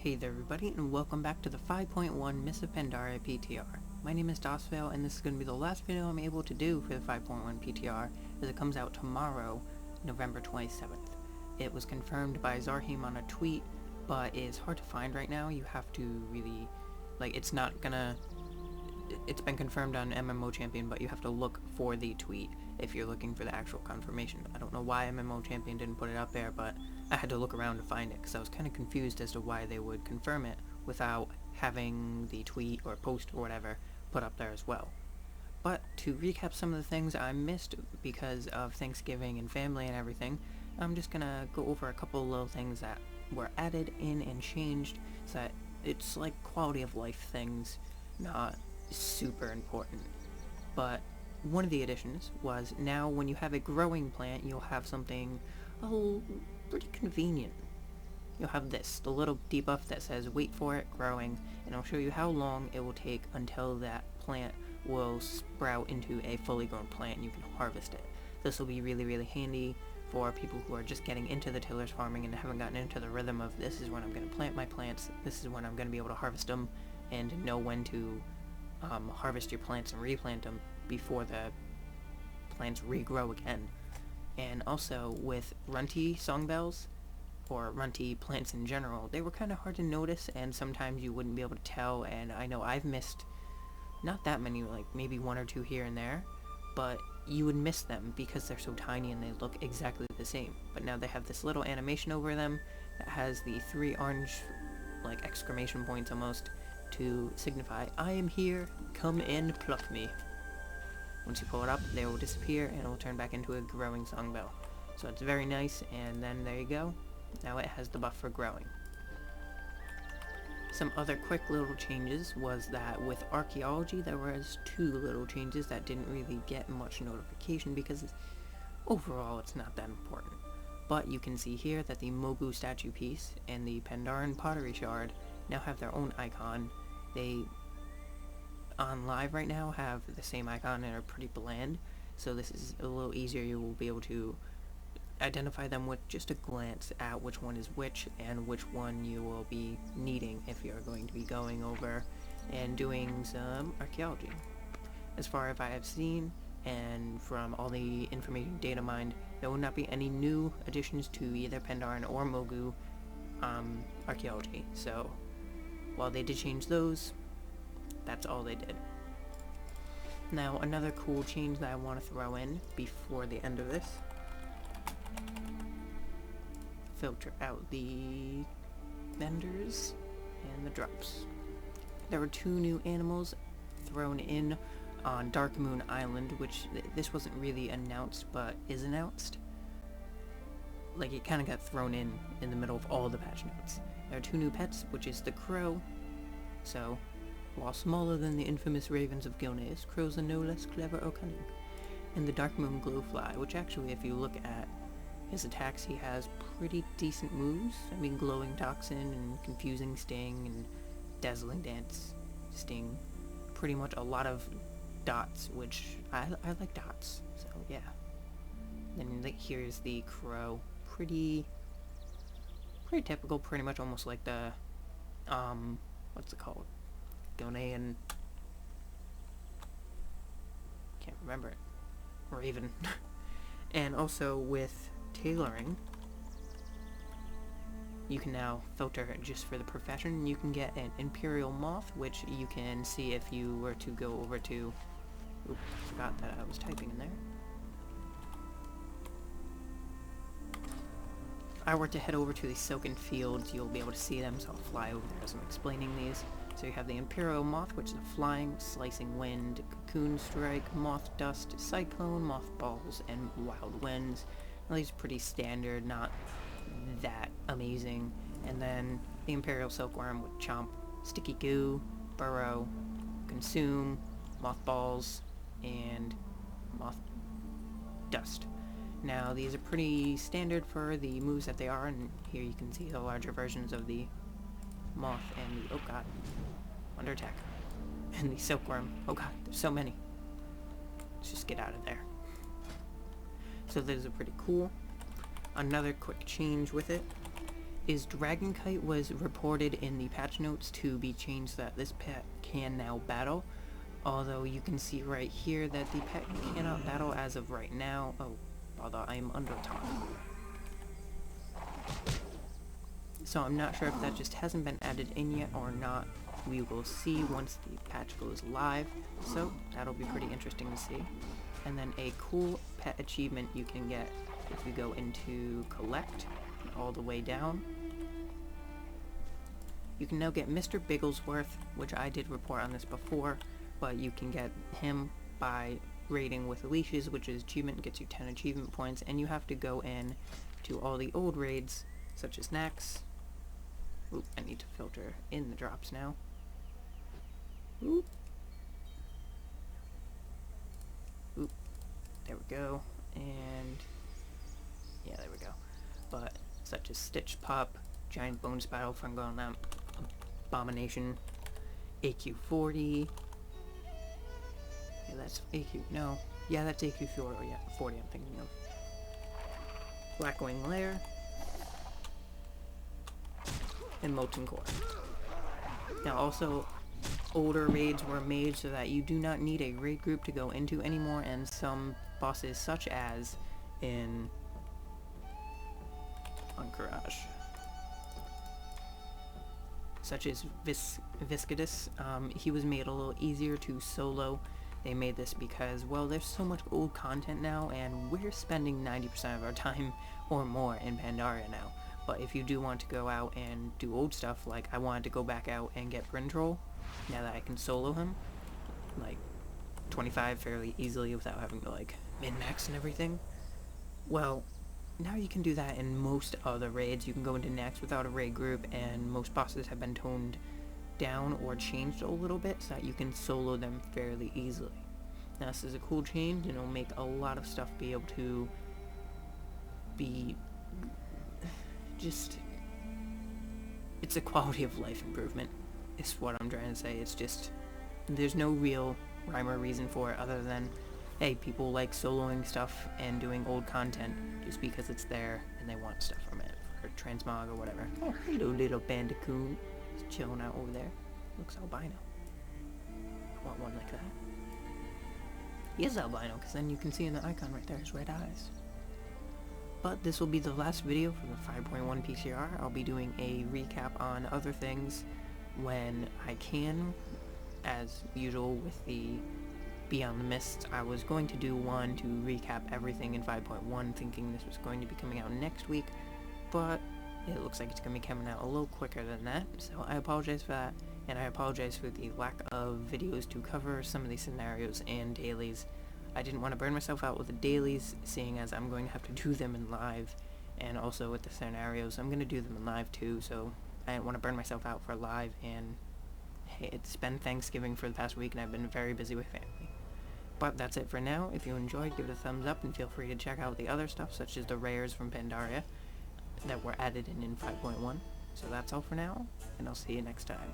Hey there everybody, and welcome back to the 5.1 Mists of Pandaria PTR. My name is Daesvail, and this is going to be the last video I'm able to do for the 5.1 PTR, as it comes out tomorrow, November 27th. It was confirmed by Zarhim on a tweet, but it's hard to find right now. You have to really, it's been confirmed on MMO Champion, but you have to look for the tweet if you're looking for the actual confirmation. I don't know why MMO Champion didn't put it up there, but I had to look around to find it, because I was kind of confused as to why they would confirm it without having the tweet or post or whatever put up there as well. But to recap some of the things I missed because of Thanksgiving and family and everything, I'm just gonna go over a couple of little things that were added in and changed, so that it's like quality of life things, not super important. But one of the additions was now when you have a growing plant, you'll have something pretty convenient. You'll have this, the little debuff that says wait for it growing, and I'll show you how long it will take until that plant will sprout into a fully grown plant and you can harvest it. This will be really handy for people who are just getting into the tillers farming and haven't gotten into the rhythm of this is when I'm going to plant my plants, this is when I'm going to be able to harvest them, and know when to harvest your plants and replant them before the plants regrow again. And also with runty songbells, or runty plants in general, they were kind of hard to notice, and sometimes you wouldn't be able to tell, and I know I've missed not that many, like maybe one or two here and there, but you would miss them because they're so tiny and they look exactly the same. But now they have this little animation over them that has the three orange, like, exclamation points almost, to signify, I am here, come and pluck me. Once you pull it up, they will disappear and it will turn back into a growing songbell. So it's very nice, and then there you go. Now it has the buff for growing. Some other quick little changes was that with archaeology there was two little changes that didn't really get much notification because overall it's not that important. But you can see here that the Mogu statue piece and the Pandaran pottery shard now have their own icon. They on live right now have the same icon and are pretty bland, so this is a little easier. You will be able to identify them with just a glance at which one is which and which one you will be needing if you're going to be going over and doing some archaeology. As far as I have seen, and from all the information data mined, there will not be any new additions to either Pandaran or Mogu archaeology. So while they did change those, that's all they did. Now another cool change that I want to throw in before the end of this, filter out the vendors and the drops. There were two new animals thrown in on Dark Moon Island, which this wasn't really announced but is announced. Like, it kind of got thrown in the middle of all the patch notes. There are two new pets, which is the crow. So while smaller than the infamous ravens of Gilneas, crows are no less clever or cunning. And the Dark Moon Glowfly, which actually, if you look at his attacks, he has pretty decent moves. I mean, Glowing Toxin and Confusing Sting and Dazzling Dance Sting. Pretty much a lot of dots, which I like dots, so yeah. Then here's the crow. Pretty typical, pretty much almost like the, what's it called? Ghanaian, can't remember it. Raven. And also with tailoring, you can now filter just for the profession. You can get an Imperial Moth, which you can see if you were to go over to, oops, forgot that I was typing in there. If I were to head over to the Silken Fields, you'll be able to see them, so I'll fly over there as I'm explaining these. So you have the Imperial Moth, which is a flying, slicing wind, cocoon strike, moth dust, cyclone, moth balls, and wild winds. Now, these are pretty standard, not that amazing. And then the Imperial Silkworm with chomp, sticky goo, burrow, consume, mothballs, and moth dust. Now these are pretty standard for the moves that they are, and here you can see the larger versions of the moth and the, oh god, under attack, and the silkworm. Oh god, there's so many. Let's just get out of there. So those are pretty cool. Another quick change with it is Dragonkite was reported in the patch notes to be changed so that this pet can now battle. Although you can see right here that the pet cannot battle as of right now. Oh, bother, I am under attack. So I'm not sure if that just hasn't been added in yet or not. We will see once the patch goes live. So that'll be pretty interesting to see. And then a cool pet achievement you can get if we go into collect all the way down. You can now get Mr. Bigglesworth, which I did report on this before, but you can get him by raiding with leashes, which is achievement, gets you 10 achievement points, and you have to go in to all the old raids, such as Nax. Oop, I need to filter in the drops now. Oop. Oop. There we go. And yeah, there we go. But such as Stitch Pup, Giant Bone Spiral, Fungal Abomination, AQ40. Yeah, that's AQ. No. Yeah, that's AQ40. Yeah, 40 I'm thinking of. Blackwing Lair. And Molten Core. Now also, older raids were made so that you do not need a raid group to go into anymore, and some bosses such as in Encourage, such as Viscidus, he was made a little easier to solo. They made this because, well, there's so much old content now, and we're spending 90% of our time or more in Pandaria now. But if you do want to go out and do old stuff, like I wanted to go back out and get Brintroll, now that I can solo him, like 25 fairly easily without having to like min-max and everything, well, now you can do that in most other raids. You can go into Nax without a raid group, and most bosses have been toned down or changed a little bit so that you can solo them fairly easily. Now this is a cool change, and it'll make a lot of stuff be able to be just, it's a quality of life improvement, is what I'm trying to say. It's just, there's no real rhyme or reason for it other than, hey, people like soloing stuff and doing old content just because it's there and they want stuff from it, for transmog or whatever. Oh, hello little bandicoot. He's chilling out over there. Looks albino. I want one like that. He is albino, because then you can see in the icon right there his red eyes. But this will be the last video for the 5.1 PTR. I'll be doing a recap on other things when I can, as usual with the Beyond the Mists. I was going to do one to recap everything in 5.1, thinking this was going to be coming out next week, but it looks like it's going to be coming out a little quicker than that, so I apologize for that, and I apologize for the lack of videos to cover some of these scenarios and dailies. I didn't want to burn myself out with the dailies, seeing as I'm going to have to do them in live, and also with the scenarios, I'm going to do them in live too, so I didn't want to burn myself out for live, and hey, it's been Thanksgiving for the past week, and I've been very busy with family. But that's it for now. If you enjoyed, give it a thumbs up, and feel free to check out the other stuff, such as the rares from Pandaria that were added in 5.1. So that's all for now, and I'll see you next time.